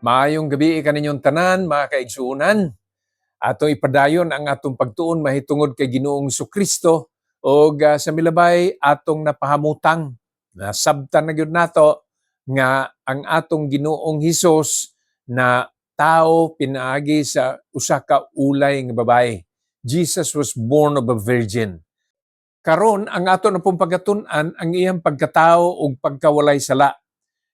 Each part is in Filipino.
Maayong gabi kaninyong tanan, mga kaigsuunan. Ato ipadayon ang atong pagtuon mahitungod kay Ginoong Kristo o sa milabay atong napahamutang. Nasabtan na gyud nato nga ang atong Ginoong Hesus na tao pinaagi sa usa ka ulay nga babae. Jesus was born of a virgin. Karon ang ato na pong pagkatun-an ang iyang pagkatao ug pagkawalay sala.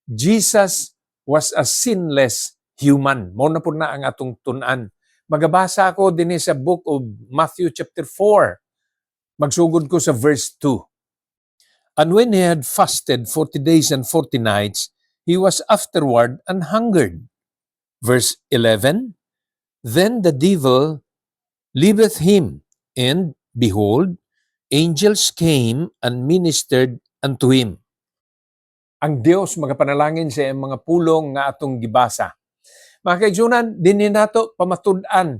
Jesus was a sinless human. Mao na po na ang atong tun-an. Magabasa ako din sa book of Matthew chapter 4. Magsugod ko sa verse 2. And when he had fasted 40 days and 40 nights, he was afterward an hungered. Verse 11. Then the devil leaveth him, and behold, angels came and ministered unto him. Ang Dios magapanalangin sa iyang mga pulong nga atong gibasa. Mga kaigsunan, dinhi nato pamatud-an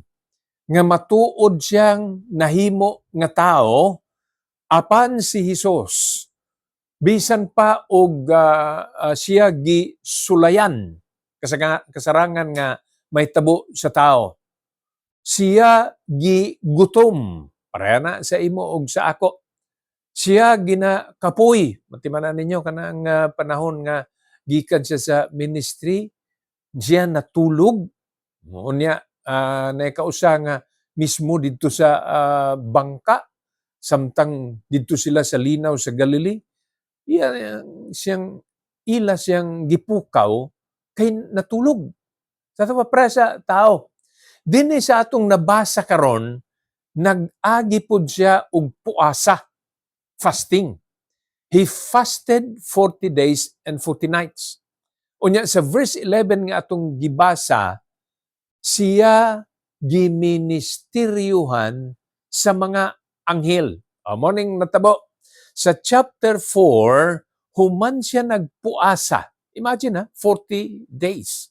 nga matuod siyang nahimo nga tao apan si Hesus. Bisan pa og siya gisulayan kasarangan nga may tabo sa tao. Siya gigutom pareha na sa imo og sa ako. Siya ginakapoy. Matimanan ninyo kanang panahon nga gikan siya sa ministry, siya natulog. Unya naikausa nga mismo didto sa bangka samtang didto sila sa linaw sa Galilee. Ila siyang gipukaw kay natulog. Sa sa tao. Dinhi sa atong nabasa karon, nag-agi pod siya og puasa. Fasting. He fasted 40 days and 40 nights. Unya sa verse 11 nga atong gibasa, siya giministeryuhan sa mga anghel. Morning natabo. Sa chapter 4, human siya nagpuasa. Imagine 40 days.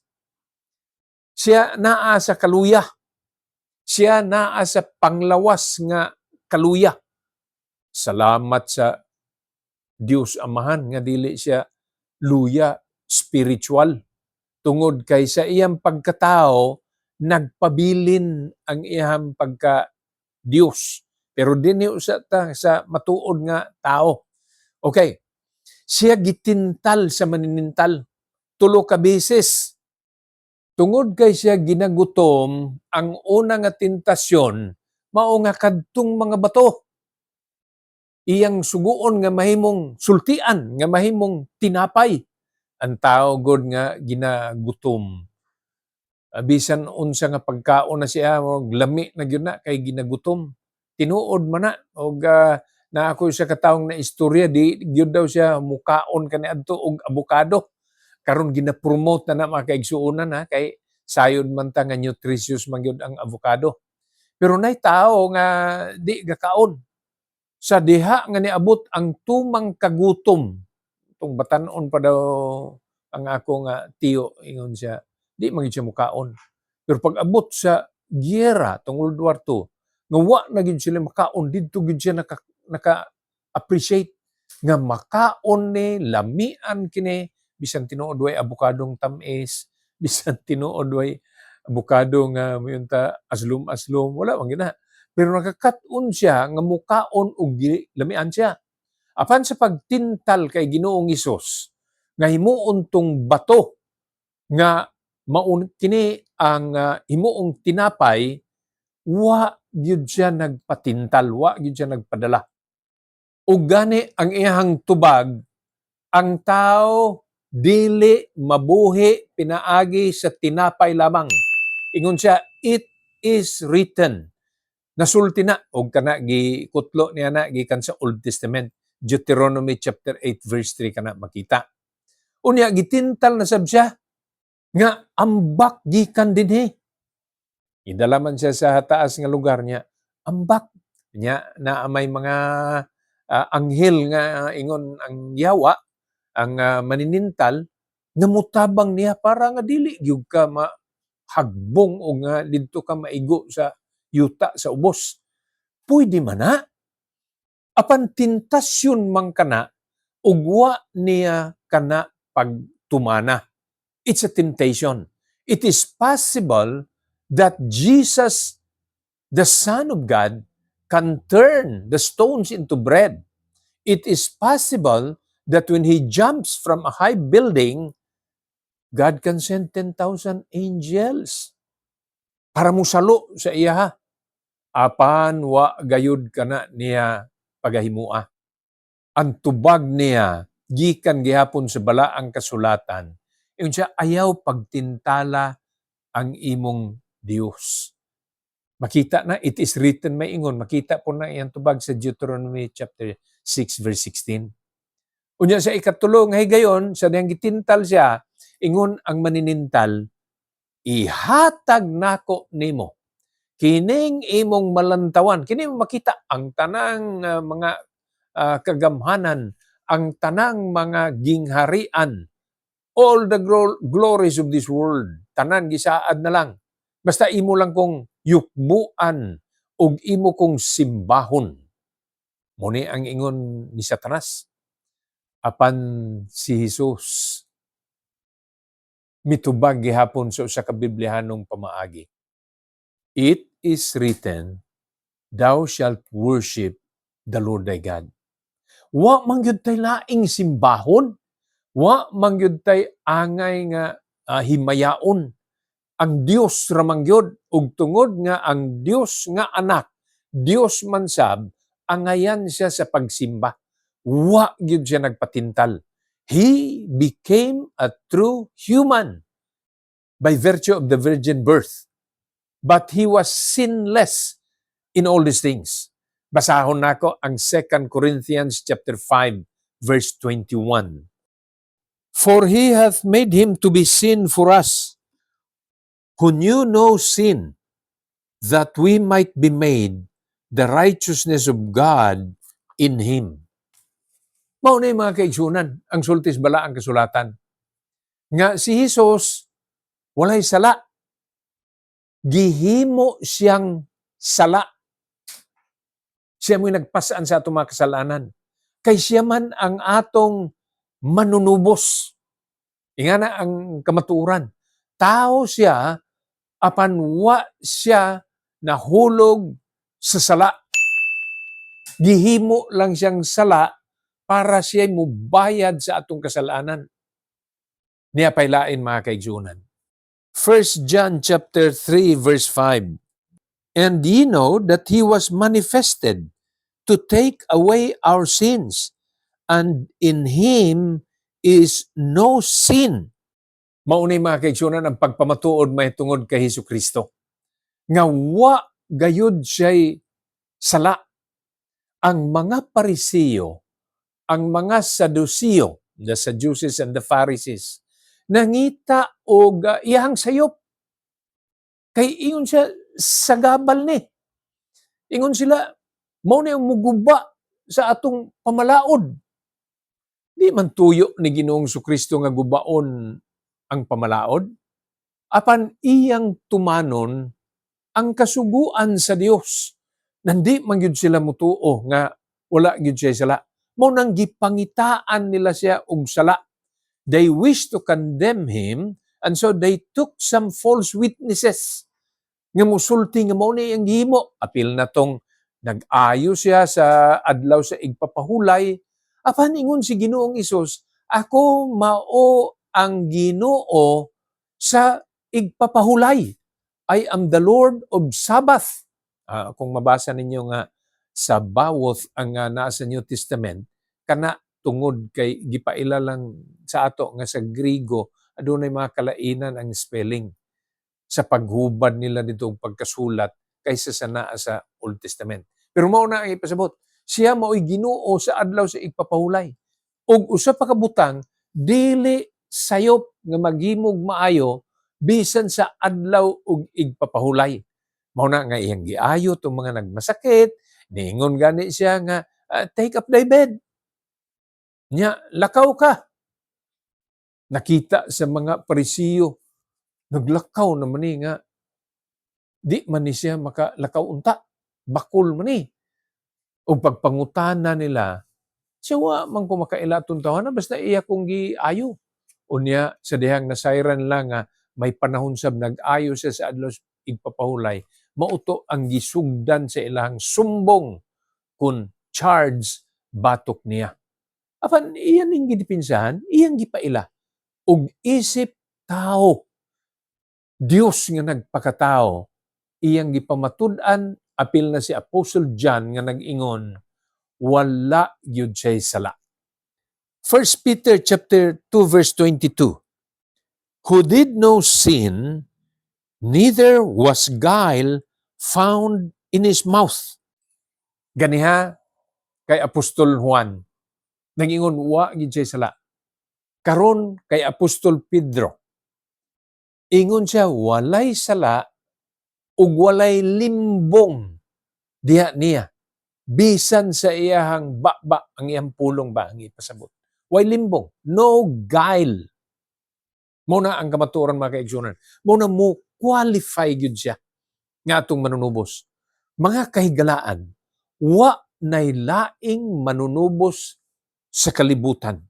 Siya naa sa kaluya. Siya naa sa panglawas nga kaluya. Salamat sa Dios Amahan nga dili siya luya spiritual. Tungod kay sa iyang pagkatao, nagpabilin ang iyang pagka Dios. Pero dinhi usa ta sa matuod nga tao. Okay. Siya gitintal sa maninintal 3 ka beses. Tungod kay siya ginagutom, ang una nga tentasyon mao nga kadtong mga bato. Iyang suguon nga mahimong sultian, nga mahimong tinapay. Ang tao god nga ginagutom. Bisan unsa nga pagkaon na siya, lami na gyud na kay ginagutom. Tinuod man na og na ako sa katawong na istorya di gyud daw siya mukaon kaniadto og abukado. Karon gina-promote na mga kaigsuonan kay sayod man ta nga nutritious man gyud ang avocado. Pero nay tao nga di gakaon. Sa diha nga niabot ang tumang kagutom. Itong batanon pa daw ang ako nga tiyo, ingon siya, di maging siya mukaon. Pero pag abot sa giyera, itong World War II, nga wa na gid sila makaon, dito gid siya naka-appreciate nga makaon ni, lamian kini, bisan tinuod way abukadong tamis, bisan tinuod way abukado nga mayunta aslom-aslom, wala man gina. Pero nakakat-on siya nga mukaon og lamian siya. Apan sa pagtintal kay Ginoong Hesus, nga himuon tong bato nga kini ang himuong tinapay, wa gyud siya nagpatintal, wa gyud siya nagpadala. Ug gani ang iyang tubag, ang tao dili mabuhi pinaagi sa tinapay lamang. Ingon siya, it is written. Nasulti na og kana gikutlo niya na gikan sa Old Testament, Deuteronomy chapter 8 verse 3 kana makita. Unya gitintal na sab siya nga ambak gikan dinhi. Idala man siya sa taas nga lugar niya, ambak niya na may mga anghel nga ingon ang yawa, ang maninintal nga mutabang niya para nga dili gyud ka hagbong o nga didto ka maigo sa yuta sa ubos. Pwede man na. Apan tentasyon man kana, ugwa niya kana pagtumana. It's a temptation. It is possible that Jesus, the Son of God, can turn the stones into bread. It is possible that when He jumps from a high building, God can send 10,000 angels para musalo sa iya. Apan wa gayud kana niya pagahimua. Ang tubag niya gikan gihapon sa balaang kasulatan. Ingon siya, ayaw pagtintala ang imong Dios. Makita na, it is written may ingon, makita po na iyang tubag sa Deuteronomy chapter 6 verse 16. Unya sa ikatulo nga higayon, sa diyang gitintal siya, ingon ang maninintal, ihatag nako nimo kining imong malantawan, kini makita ang tanang mga kagamhanan, ang tanang mga gingharian, all the glories of this world, tanan gisaad na lang. Basta imo lang kong yukbuan ug imo kong simbahon. Muni ang ingon ni Satanas. Apan si Jesus mitubag gihapon sa usa ka Biblihanong pamaagi. It is written, thou shalt worship the Lord thy God. Wa man gyud tay laing simbahon, wa man gyud tay angay nga himayaon. Ang Dios ra man gyud ug tungod nga ang Dios nga anak, Dios man sab, angayan siya sa pagsimba. Wa gyud siya nagpatintal. He became a true human by virtue of the virgin birth. But He was sinless in all these things. Basahon nako ang 2 Corinthians chapter 5 verse 21. For He hath made Him to be sin for us, who knew no sin, that we might be made the righteousness of God in Him. Mao na mga kaigsunan, ang sultis bala ang kasulatan. Nga si Jesus, walay sala. Gihimo siyang sala. Siya mo'y nagpasaan sa atong mga kasalanan. Kay siya man ang atong manunubos. Inga na ang kamaturan. Tao siya, apan wa siya nahulog sa sala. Gihimo lang siyang sala para siya mubayad sa atong kasalanan. Niya pailain mga kaigsunan. 1 John chapter 3 verse 5. And ye know that He was manifested to take away our sins, and in Him is no sin. Maunay mga kaigsunan ang pagpamatuod may tungod kay Hesukristo. Nga wa gayud siya'y sala. Ang mga Parisiyo, ang mga Sadusiyo, the Sadducees and the Pharisees, nangita og iyang sayop. Kay ingon siya sagabal ni. Ingon sila, mao na yung muguba sa atong pamalaod. Di man tuyo ni Ginoong Sukristo nga gubaon ang pamalaod. Apan iyang tumanon ang kasuguan sa Dios. Nandi man gyud sila mutuo nga wala gyud siya sala. Mao nang gipangitaan nila siya og sala. They wished to condemn Him, and so they took some false witnesses nga musulti nga mao ni ang gihimo. Apil na tong nag-ayo siya sa adlaw sa igpapahulay. Apan ingon si Ginoong Hesus, ako mao ang Ginoo sa igpapahulay. I am the Lord of Sabbath. Kung mabasa ninyo nga sa Bawoth ang nasa New Testament, kana tungod kay gipaila lang sa ato nga sa Griego, adunay mga kalainan ang spelling sa paghubad nila dito pagkasulat kaysa sa naa sa Old Testament. Pero mao na ang ipasabot, siya mao'y Ginoo sa adlaw sa igpapahulay. Og usa pa ka butang, dili sayop nga maghimog maayo bisan sa adlaw og igpapahulay. Mao na nga iyang giayo tong mga nagmasakit, niingon gani siya nga take up thy bed. Nya lakaw ka. Nakita sa mga Parisiyo, naglakaw naman ni nga di man ni siya makalakaw unta. Bakul man ni. O pagpangutana nila, siya wa man ko makaila tong tawhan basta iya kong giayo. Unya sa dihang nasayran lang nga may panahon sab nag-ayo siya sa adlaw igpapahulay, mauto ang gisugdan sa ilahang sumbong kun charge batok niya. Apan iyan ning gidipinsahan, iyang gipaila og isip tao. Dios nga nagpakatao, iyang gipamatud-an apil na si Apostle John nga nag-ingon, wala gyud siya sala. 1 Peter chapter 2 verse 22. Who did no sin, neither was guile found in his mouth. Ganiha kay Apostol Juan, nag-ingon wa gyud siya sala. Karon kay Apostol Pedro, ingon siya walay sala ug walay limbong diha niya. Bisan sa iyahang baba, ang iyang pulong ba ang ipasabot. Way limbong, no guile. Mao na ang kamatuoran mga kaigsunan. Mao na mo qualify gyud siya nga atong manunubos. Mga kahigalaan, wa nay laing manunubos sa kalibutan.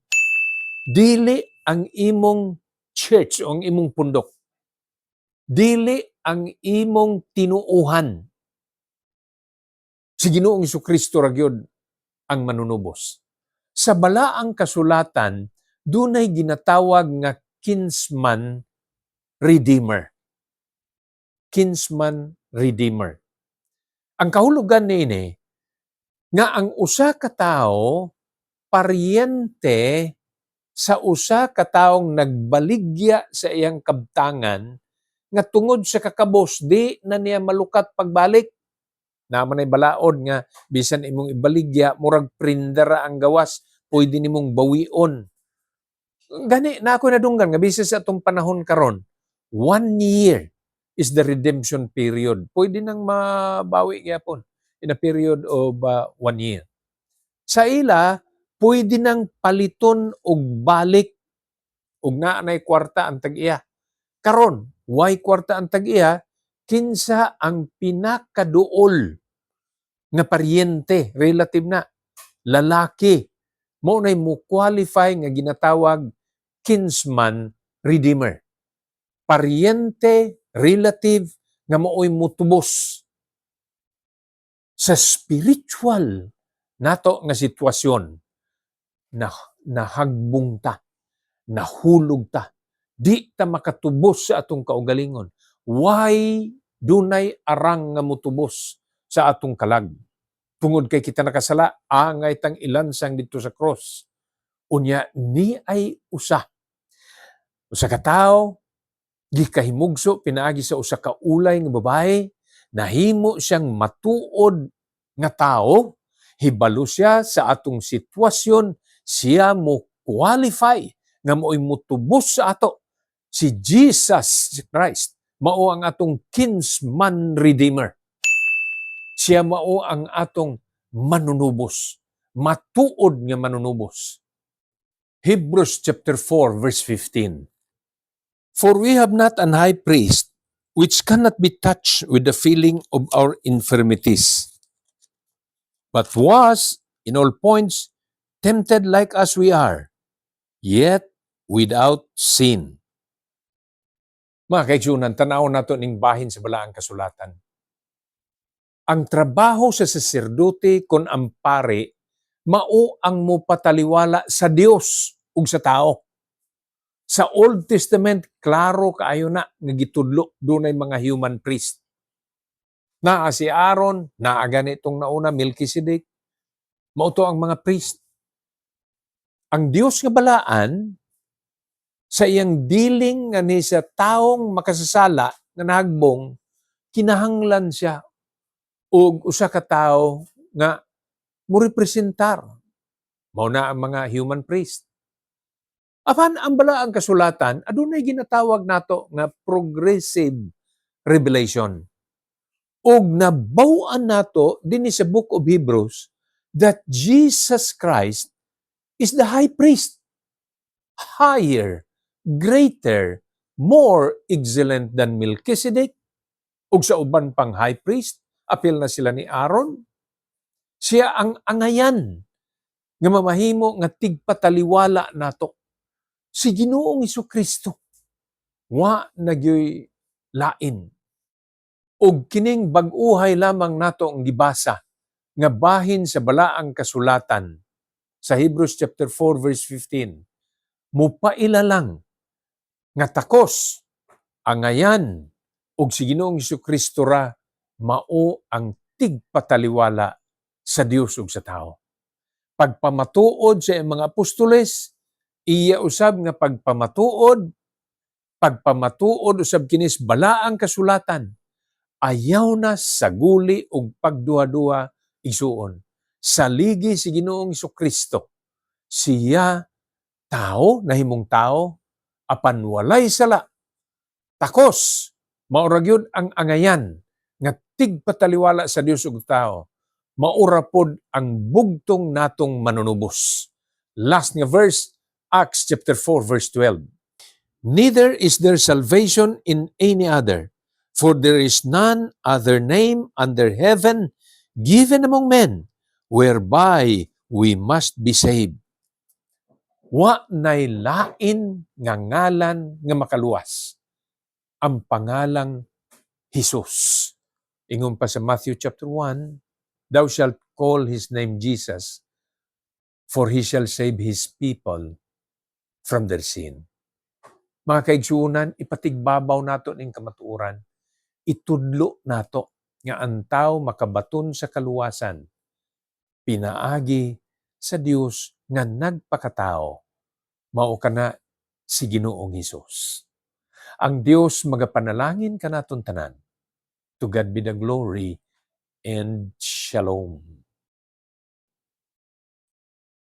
Dili ang imong church o ang imong pundok. Dili ang imong tinuuhan. Si Ginoong Jesucristo ra gyud ang manunubos. Sa balaang kasulatan, dunay ginatawag nga kinsman redeemer. Kinsman redeemer. Ang kahulugan niini nga ang usa ka tawo paryente sa usa ka tawong nagbaligya sa iyang kabtangan nga tungod sa kakabos di na niya malukat pagbalik. Naman ay balaod nga bisan imong ibaligya murag prindera ang gawas, pwede nimong bawion. Gani na ako nadunggan nga bisan sa atong panahon karon, 1 year is the redemption period. Pwede nang mabawi gyapon in a period of 1 year. Sa ila, pwede nang paliton og balik og naanay kwarta ang tag-iya. Karon, why kwarta ang tag-iya? Kinsa ang pinakaduol nga paryente, relative na, lalaki, mo na'y mo qualify nga ginatawag kinsman redeemer. Paryente, relative, nga mooy mutubos sa spiritual nato nga sitwasyon na nahagbong ta, nahulog ta, di ta makatubos sa atong kaugalingon. Why dunay arang nga mutubos sa atong kalag? Tungod kay kita nakasala, angay tang ilansang dito sa cross. Unya ni ay usa ka tawo, gikahimugso pinaagi sa usa ka ulay nga babae, nahimo siyang matuod nga tawo, hibalo siya sa atong sitwasyon, siya mo qualify nga mo'y mutubos sa ato. Si Jesus Christ mao ang atong kinsman redeemer. Siya mao ang atong manunubos, matuod nga manunubos. Hebrews chapter 4 verse 15. For we have not an high priest which cannot be touched with the feeling of our infirmities, but was in all points tempted like as we are, yet without sin. Mga kaigsunan, tanaw nato ning bahin sa balaang kasulatan. Ang trabaho sa saserdote kon ang pari, mao ang mopataliwala sa Dios ug sa tao. Sa Old Testament, klaro kaayo na nga gitudlo dunay mga human priest. Naa si Aaron, naa ganitong nauna Melchizedek, mao to ang mga priest. Ang Dios nga balaan sa iyang dealing nga ni sa taong makasasala nga nahagbong, kinahanglan siya og usa ka tawo nga morepresentar. Mao na ang mga human priest. Apan ang balaang kasulatan, adunay ginatawag nato nga progressive revelation. Og nabaw-an nato dinhi sa Book of Hebrews that Jesus Christ is the high priest. Higher, greater, more excellent than Melchizedek. Og sa uban pang high priest, apil na sila ni Aaron. Siya ang angayan nga mamahimo nga tigpataliwala nato. Si Ginoong Jesucristo. wa nagyoy lain. Ug kining bag-uhay lamang nato ang gibasa nga bahin sa balaang kasulatan sa Hebrews chapter 4 verse 15. Mupaila lang nga takos angayan ug si Ginoong Jesucristo ra mao ang tigpataliwala sa Dios ug sa tao. Pagpamatuod sa mga apostoles, iya usab nga pagpamatuod usab kinis balaang kasulatan, ayaw na saguli og pagduha-duha igsuon. Saligi si Ginoong Jesucristo. Siya tao, nahimong tao, apan walay sala. Takos, maura gyud ang angayan nga tigpataliwala sa Dios ug tao. Maura pod ang bugtong natong manunubos. Last nga verse, Acts chapter 4 verse 12. Neither is there salvation in any other, for there is none other name under heaven given among men whereby we must be saved. Wa nay lain nga ngalan nga makaluwas ang pangalang Jesus. Ingon pa sa Matthew chapter 1, thou shalt call his name Jesus, for he shall save his people from their sin. Mga kaigsuunan, ipatigbabaw nato ning kamatuoran. Itudlo nato nga ang tao makabaton sa kaluwasan. Pinaagi sa Dios nga nagpakatao. Mao kana si Ginoong Hesus. Ang Dios magapanalangin kanaton tanan. To God be the glory and shalom.